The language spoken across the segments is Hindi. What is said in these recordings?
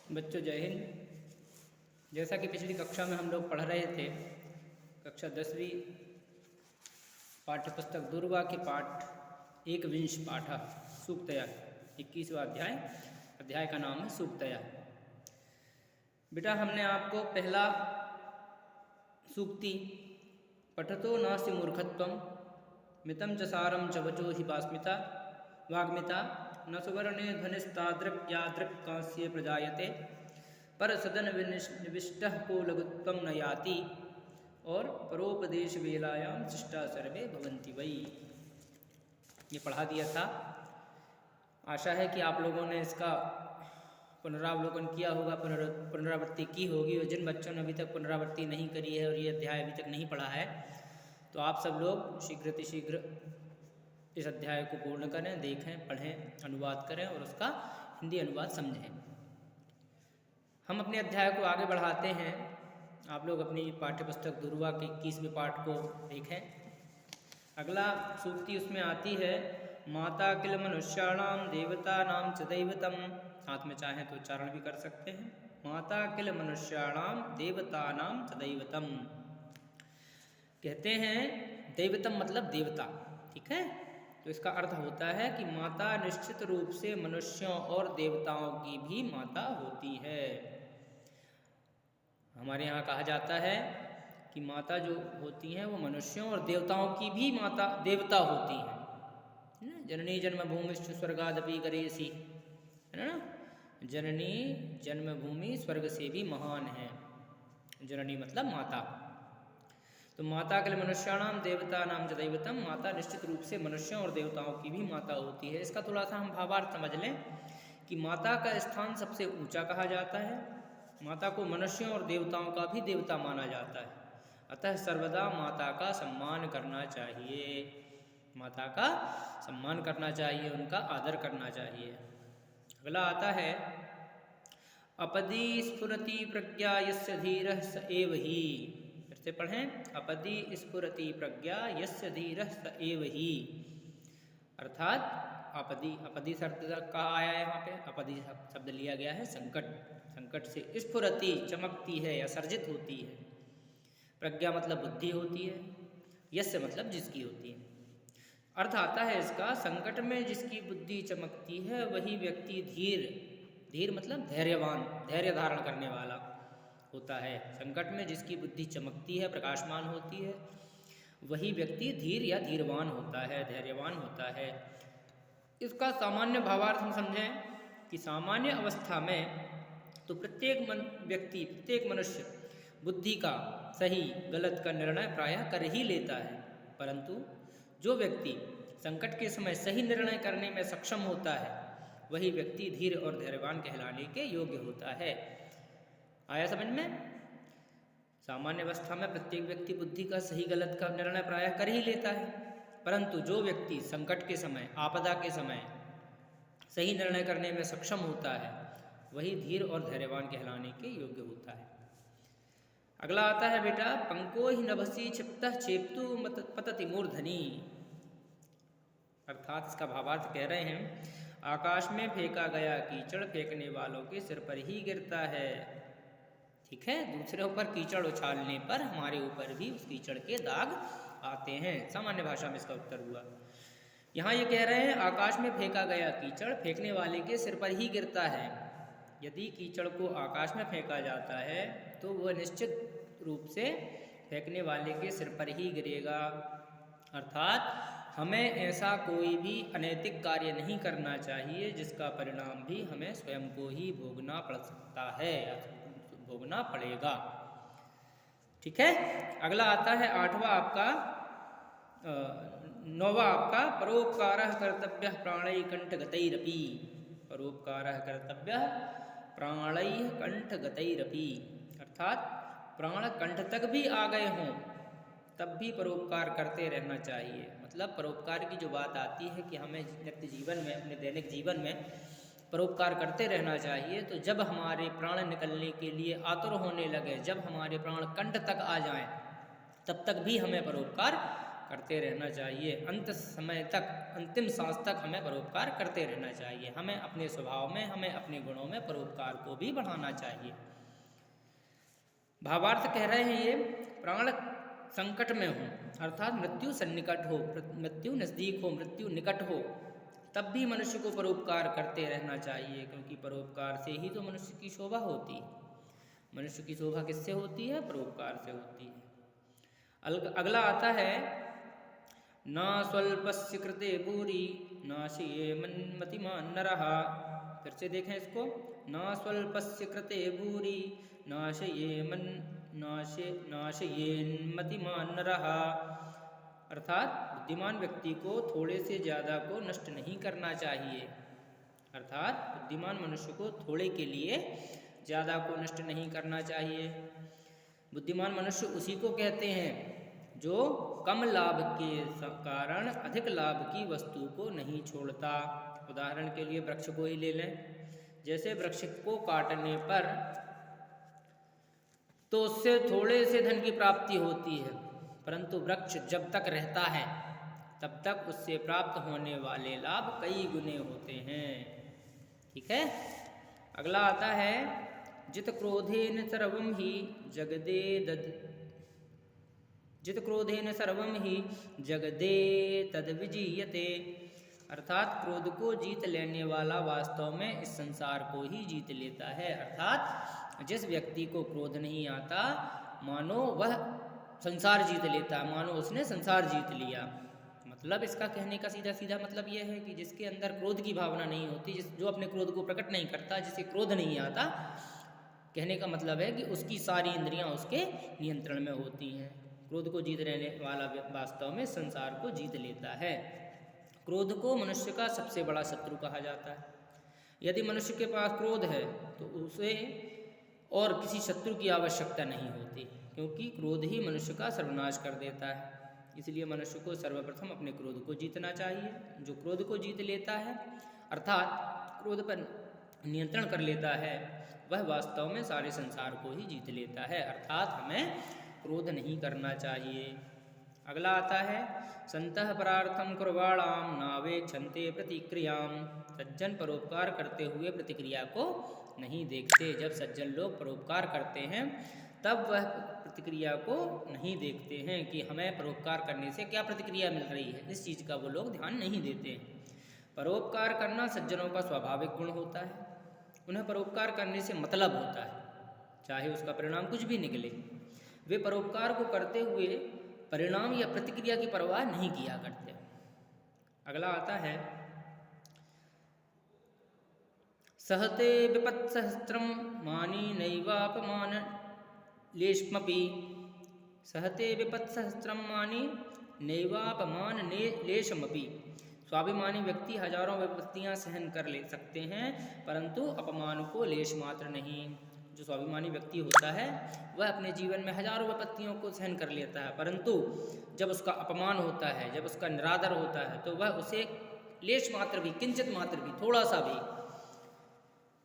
बच्चों जय हिंद। जैसा कि पिछली कक्षा में हम लोग पढ़ रहे थे, कक्षा 10वीं पाठ्यपुस्तक दुर्वा के पाठ एकविंश पाठ सूक्तया 21वां अध्याय का नाम है सूक्तया। बेटा हमने आपको पहला सूक्ति पठतो नास्ति मूर्खत्वम मितं च सारं च वचो हि वाग्मिता न सुवर्णे ध्वनिस्तादृक् यादृक् कांस्ये प्रजायते पर सदन निविष्टः को लघुत्वं न याति और परोपदेश वेलायाम शिष्टा सर्वे भवन्ति वै। ये पढ़ा दिया था। आशा है कि आप लोगों ने इसका पुनरावलोकन किया होगा, पुनरावृत्ति की होगी। और जिन बच्चों ने अभी तक पुनरावृत्ति नहीं करी है और ये अध्याय अभी तक नहीं पढ़ा है, तो आप सब लोग शीघ्र इस अध्याय को पूर्ण करें, देखें, पढ़ें, अनुवाद करें और उसका हिंदी अनुवाद समझें। हम अपने अध्याय को आगे बढ़ाते हैं। आप लोग अपनी पाठ्यपुस्तक दुर्वा के 21वें पाठ को देखें। अगला सूक्ति उसमें आती है, माता किल मनुष्याणाम देवतानाम च दैवतम। हाथ में चाहें तो उच्चारण भी कर सकते हैं। माता किल मनुष्याणाम देवतानाम च दैवतम। कहते हैं दैवतम मतलब देवता, ठीक है। तो इसका अर्थ होता है कि माता निश्चित रूप से मनुष्यों और देवताओं की भी माता होती है। हमारे यहाँ कहा जाता है कि माता जो होती हैं वो मनुष्यों और देवताओं की भी देवता होती हैं। जननी जन्मभूमिश्च स्वर्गादपि गरेसी, है ना। जननी जन्मभूमि स्वर्ग से भी महान है। जननी मतलब माता। तो माता किल मनुष्याणाम देवतानाम च दैवतम। माता निश्चित रूप से मनुष्यों और देवताओं की भी माता होती है। इसका थोड़ा सा हम भावार्थ समझ लें कि माता का स्थान सबसे ऊंचा कहा जाता है। माता को मनुष्यों और देवताओं का भी देवता माना जाता है। अतः सर्वदा माता का सम्मान करना चाहिए। माता का सम्मान करना चाहिए, उनका आदर करना चाहिए। अगला आता है, अपदी स्फुरति प्रज्ञा यस्य धीरः स एव ही। फिर से पढ़ें, अपदी स्फुरति प्रज्ञा यस्य धीरः स एव ही। अर्थात अपदी शब्द कहा आया है। यहाँ पे अपदी शब्द लिया गया है संकट से। स्फुरति चमकती है या सर्जित होती है। प्रज्ञा मतलब बुद्धि होती है। यस्य मतलब जिसकी होती है। अर्थ आता है इसका, संकट में जिसकी बुद्धि चमकती है वही व्यक्ति धीर मतलब धैर्यवान, धैर्य धारण करने वाला होता है। संकट में जिसकी बुद्धि चमकती है, प्रकाशमान होती है, वही व्यक्ति धीर या धीरवान होता है, धैर्यवान होता है। इसका सामान्य भावार्थ हम समझें कि सामान्य अवस्था में तो प्रत्येक मनुष्य बुद्धि का सही गलत का निर्णय प्रायः कर ही लेता है, परंतु जो व्यक्ति संकट के समय सही निर्णय करने में सक्षम होता है वही व्यक्ति धीर और धैर्यवान कहलाने के योग्य होता है। आया समझ में? सामान्य अवस्था में प्रत्येक व्यक्ति बुद्धि का सही गलत का निर्णय प्रायः कर ही लेता है, परंतु जो व्यक्ति संकट के समय, आपदा के समय सही निर्णय करने में सक्षम होता है वही धीर और धैर्यवान कहलाने के योग्य होता है। अगला आता है बेटा, पंको ही नभसी क्षिप्तः चेप्तु पतति मूर्धनि। अर्थात इसका भावार्थ कह रहे हैं, आकाश में फेंका गया कीचड़ फेंकने वालों के सिर पर ही गिरता है। ठीक है, दूसरे ऊपर कीचड़ उछालने पर हमारे ऊपर भी उस कीचड़ के दाग आते हैं। सामान्य भाषा में इसका उत्तर हुआ। यहाँ ये कह रहे हैं, आकाश में फेंका गया कीचड़ फेंकने वाले के सिर पर ही गिरता है। यदि कीचड़ को आकाश में फेंका जाता है तो वह निश्चित रूप से फेंकने वाले के सिर पर ही गिरेगा। अर्थात हमें ऐसा कोई भी अनैतिक कार्य नहीं करना चाहिए जिसका परिणाम भी हमें स्वयं को ही भोगना पड़ सकता है, भोगना पड़ेगा। ठीक है। अगला आता है 9वां आपका, परोपकारः कर्तव्यः प्राणैः कंठगतैरपि। परोपकारः कर्तव्यः प्राणैः कंठगतैरपि। अर्थात प्राण कंठ तक भी आ गए हों तब भी परोपकार करते रहना चाहिए। मतलब परोपकार की जो बात आती है कि हमें नित्य जीवन में, अपने दैनिक जीवन में परोपकार करते रहना चाहिए। तो जब हमारे प्राण निकलने के लिए आतुर होने लगे, जब हमारे प्राण कंठ तक आ जाएं, तब तक भी हमें परोपकार करते रहना चाहिए। अंत समय तक, अंतिम सांस तक हमें परोपकार करते रहना चाहिए। हमें अपने स्वभाव में, हमें अपने गुणों में परोपकार को भी बढ़ाना चाहिए। भावार्थ कह रहे हैं ये, प्राण संकट में हो अर्थात मृत्यु सन्निकट हो, मृत्यु नज़दीक हो, मृत्यु निकट हो, तब भी मनुष्य को परोपकार करते रहना चाहिए, क्योंकि परोपकार से ही तो मनुष्य की शोभा होती है। मनुष्य की शोभा किससे होती है? परोपकार से होती है। अगला आता है, ना स्वल्पस्य कृते भूरि नाशये मतिमान नरः। फिर से देखें इसको, ना स्वल्पस्य कृते भूरि नाशयेन्मतिमान नरः, अर्थात बुद्धिमान व्यक्ति को थोड़े से ज़्यादा को नष्ट नहीं करना चाहिए। अर्थात बुद्धिमान मनुष्य को थोड़े के लिए ज़्यादा को नष्ट नहीं करना चाहिए। बुद्धिमान मनुष्य उसी को कहते हैं जो कम लाभ के कारण अधिक लाभ की वस्तु को नहीं छोड़ता। उदाहरण के लिए वृक्ष को ही ले लें। जैसे वृक्ष को काटने पर तो उससे थोड़े से धन की प्राप्ति होती है, परंतु वृक्ष जब तक रहता है तब तक उससे प्राप्त होने वाले लाभ कई गुने होते हैं। ठीक है। अगला आता है, जित क्रोधेन सर्वं ही जगदे तद विजीयते, अर्थात क्रोध को जीत लेने वाला वास्तव में इस संसार को ही जीत लेता है। अर्थात जिस व्यक्ति को क्रोध नहीं आता, मानो वह संसार जीत लेता, मानो उसने संसार जीत लिया। मतलब इसका कहने का सीधा सीधा मतलब यह है कि जिसके अंदर क्रोध की भावना नहीं होती, जो अपने क्रोध को प्रकट नहीं करता, जिसे क्रोध नहीं आता, कहने का मतलब है कि उसकी सारी इंद्रियां उसके नियंत्रण में होती हैं। क्रोध को जीत लेने वाला वास्तव में संसार को जीत लेता है। क्रोध को मनुष्य का सबसे बड़ा शत्रु कहा जाता है। यदि मनुष्य के पास क्रोध है तो उसे और किसी शत्रु की आवश्यकता नहीं होती, क्योंकि क्रोध ही मनुष्य का सर्वनाश कर देता है। इसलिए मनुष्य को सर्वप्रथम अपने क्रोध को जीतना चाहिए। जो क्रोध को जीत लेता है, अर्थात क्रोध पर नियंत्रण कर लेता है, वह वास्तव में सारे संसार को ही जीत लेता है। अर्थात हमें क्रोध नहीं करना चाहिए। अगला आता है, संतः परार्थम कुर्वाणाम नावेक्षन्ते प्रतिक्रियाम, सज्जन परोपकार करते हुए प्रतिक्रिया को नहीं देखते। जब सज्जन लोग परोपकार करते हैं तब वह प्रतिक्रिया को नहीं देखते हैं कि हमें परोपकार करने से क्या प्रतिक्रिया मिल रही है, इस चीज़ का वो लोग ध्यान नहीं देते। परोपकार करना सज्जनों का स्वाभाविक गुण होता है। उन्हें परोपकार करने से मतलब होता है, चाहे उसका परिणाम कुछ भी निकले। वे परोपकार को करते हुए परिणाम या प्रतिक्रिया की परवाह नहीं किया करते। अगला आता है, सहते विपत्सहस्त्रम मानी नैवापमान लेशमपि, सहते विपत्सहस्त्रम मानी नैवापमान लेशमपि, स्वाभिमानी व्यक्ति हजारों विपत्तियां सहन कर ले सकते हैं, परंतु अपमान को लेश मात्र नहीं। जो स्वाभिमानी व्यक्ति होता है वह अपने जीवन में हजारों विपत्तियों को सहन कर लेता है, परंतु जब उसका अपमान होता है, जब उसका निरादर होता है, तो वह उसे लेश मात्र भी, किंचित मात्र भी, थोड़ा सा भी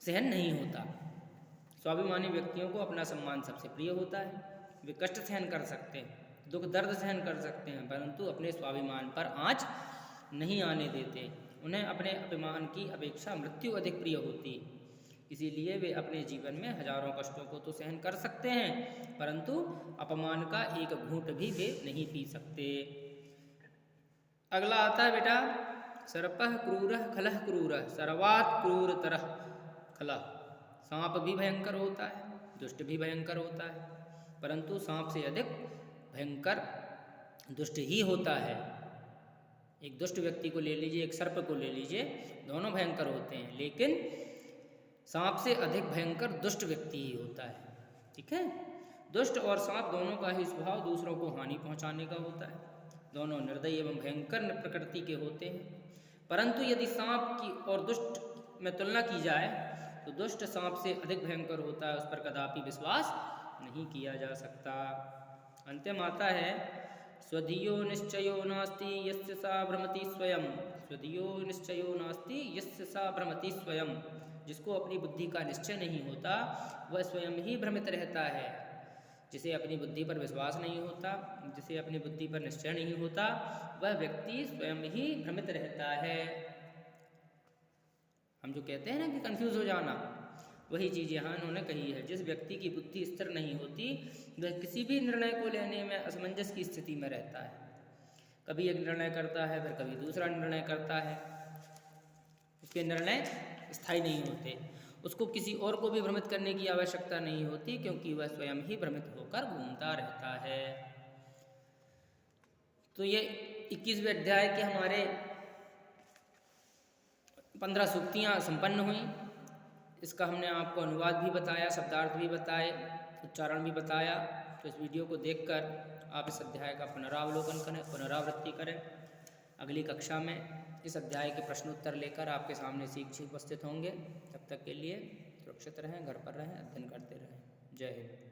सहन नहीं होता। स्वाभिमानी व्यक्तियों को अपना सम्मान सबसे प्रिय होता है। वे कष्ट सहन कर सकते हैं, दुख दर्द सहन कर सकते हैं, परंतु अपने स्वाभिमान पर आँच नहीं आने देते। उन्हें अपने अभिमान की अपेक्षा मृत्यु अधिक प्रिय होती, इसीलिए वे अपने जीवन में हजारों कष्टों को तो सहन कर सकते हैं, परंतु अपमान का एक घूंट भी वे नहीं पी सकते। अगला आता है बेटा, सर्पः क्रूरः खलः क्रूरः सर्वात् क्रूरतरः खलः। सांप भी भयंकर होता है, दुष्ट भी भयंकर होता है, परंतु सांप से अधिक भयंकर दुष्ट ही होता है। एक दुष्ट व्यक्ति को ले लीजिए, एक सर्प को ले लीजिए, दोनों भयंकर होते हैं, लेकिन सांप से अधिक भयंकर दुष्ट व्यक्ति ही होता है। ठीक है। दुष्ट और सांप दोनों का ही स्वभाव दूसरों को हानि पहुंचाने का होता है। दोनों निर्दयी एवं भयंकर प्रकृति के होते हैं, परंतु यदि सांप की और दुष्ट में तुलना की जाए तो दुष्ट सांप से अधिक भयंकर होता है, उस पर कदापि विश्वास नहीं किया जा सकता। अंतिम आता है, स्वधियो निश्चयो नास्ति यस्य सा भ्रमति स्वयं, स्वधियो निश्चयो नास्ति यस्य सा भ्रमति स्वयं। जिसको अपनी बुद्धि का निश्चय नहीं होता वह स्वयं ही भ्रमित रहता है। जिसे अपनी बुद्धि पर विश्वास नहीं होता, जिसे अपनी बुद्धि पर निश्चय नहीं होता, वह व्यक्ति स्वयं ही भ्रमित रहता है। हम जो कहते हैं ना कि कंफ्यूज हो जाना, वही चीज़ यहाँ उन्होंने कही है। जिस व्यक्ति की बुद्धि स्थिर नहीं होती वह किसी भी निर्णय को लेने में असमंजस की स्थिति में रहता है। कभी एक निर्णय करता है, फिर कभी दूसरा निर्णय करता है। उसके निर्णय स्थायी नहीं होते। उसको किसी और को भी भ्रमित करने की आवश्यकता नहीं होती, क्योंकि वह स्वयं ही भ्रमित होकर घूमता रहता है। तो ये 21वें अध्याय के हमारे 15 सूक्तियाँ संपन्न हुई। इसका हमने आपको अनुवाद भी बताया, शब्दार्थ भी बताए, उच्चारण भी बताया। तो इस वीडियो को देखकर आप इस अध्याय का पुनरावलोकन करें, पुनरावृत्ति करें। अगली कक्षा में इस अध्याय के प्रश्नोत्तर लेकर आपके सामने शिक्षक उपस्थित होंगे। तब तक के लिए सुरक्षित रहें, घर पर रहें, अध्ययन करते रहें। जय हिंद।